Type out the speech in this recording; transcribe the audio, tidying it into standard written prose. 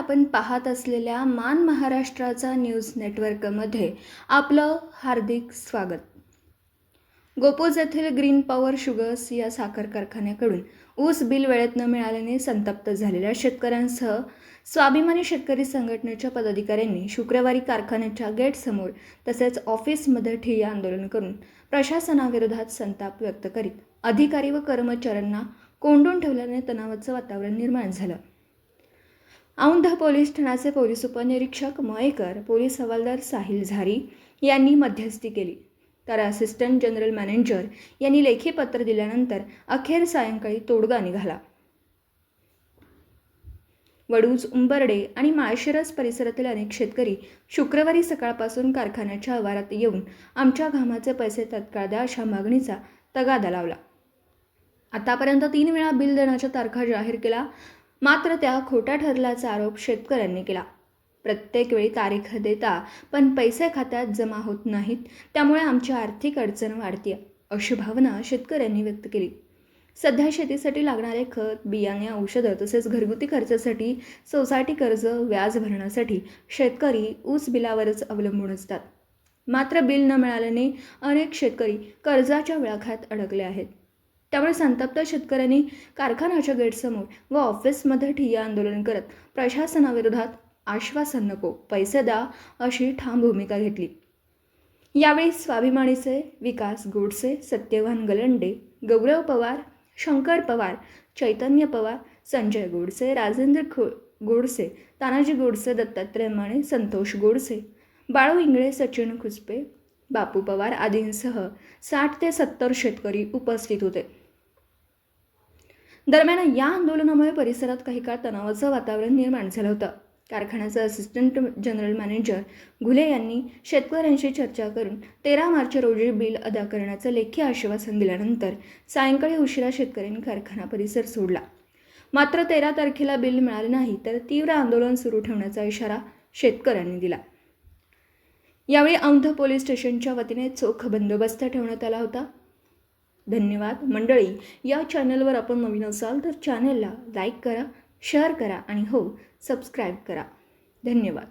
आपण पाहत असलेल्या मान महाराष्ट्राचा न्यूज नेटवर्कमध्ये आपलं हार्दिक स्वागत. गोपोज येथील ग्रीन पॉवर शुगर्स या साखर कारखान्याकडून ऊस बिल वेळेत न मिळाल्याने संतप्त झालेल्या शेतकऱ्यांसह स्वाभिमानी शेतकरी संघटनेच्या पदाधिकाऱ्यांनी शुक्रवारी कारखान्याच्या गेटसमोर तसेच ऑफिसमध्ये ठिय्या आंदोलन करून प्रशासनाविरोधात संताप व्यक्त करीत अधिकारी व कर्मचाऱ्यांना कोंडून ठेवल्याने तणावाचं वातावरण निर्माण झालं. औंध पोलीस ठाण्याचे पोलीस उपनिरीक्षक मयेकर, पोलीस हवालदार साहिल झारी यांनी मध्यस्थी केली, तर असिस्टंट जनरल मॅनेजर यांनी लेखी पत्र दिल्यानंतर अखेर सायंकाळी तोडगा निघाला. वडूज, उंबर्डे आणि माळशिरस परिसरातील अनेक शेतकरी शुक्रवारी सकाळपासून कारखान्याच्या आवारात येऊन आमच्या घामाचे पैसे तत्काळ द्या अशा मागणीचा तगादा लावला. आतापर्यंत 3 वेळा बिल देण्याच्या तारखा जाहीर केला, मात्र त्या खोट्या ठरल्याचा आरोप शेतकऱ्यांनी केला. प्रत्येक वेळी तारीख देता पण पैसे खात्यात जमा होत नाहीत, त्यामुळे आमची आर्थिक अडचण वाढते अशी भावना शेतकऱ्यांनी व्यक्त केली. सध्या शेतीसाठी लागणारे खत, बियाणे, औषधं तसेच घरगुती खर्चासाठी सोसायटी कर्ज, व्याज भरण्यासाठी शेतकरी ऊस बिलावरच अवलंबून असतात. मात्र बिल न मिळाल्याने अनेक शेतकरी कर्जाच्या विळख्यात अडकले आहेत. त्यामुळे संतप्त शेतकऱ्यांनी कारखान्याच्या गेटसमोर व ऑफिसमध्ये ठिय्या आंदोलन करत प्रशासनाविरोधात आश्वासन नको, पैसे द्या अशी ठाम भूमिका घेतली. यावेळी स्वाभिमानीचे विकास गोडसे, सत्यवान गलंडे, गौरव पवार, शंकर पवार, चैतन्य पवार, संजय गोडसे, राजेंद्र गोडसे, तानाजी गोडसे, दत्तात्रय माने, संतोष गोडसे, बाळू इंगळे, सचिन खुसपे, बापू पवार आदींसह 60 ते 70 शेतकरी उपस्थित होते. दरम्यान या आंदोलनामुळे परिसरात काही काळ तणावाचं वातावरण निर्माण झालं होतं. कारखान्याचे असिस्टंट जनरल मॅनेजर घुले यांनी शेतकऱ्यांशी चर्चा करून 13 मार्च रोजी बिल अदा करण्याचं लेखी आश्वासन दिल्यानंतर सायंकाळी उशिरा शेतकऱ्यांनी कारखाना परिसर सोडला. मात्र 13 तारखेला बिल मिळाले नाही तर तीव्र आंदोलन सुरू ठेवण्याचा इशारा शेतकऱ्यांनी दिला. यावेळी औंध पोलीस स्टेशनच्या वतीने चोख बंदोबस्त ठेवण्यात आला होता. धन्यवाद मंडळी. या चॅनलवर आपण नवीन असाल तर चॅनलला लाईक करा, शेअर करा आणि सबस्क्राईब करा. धन्यवाद.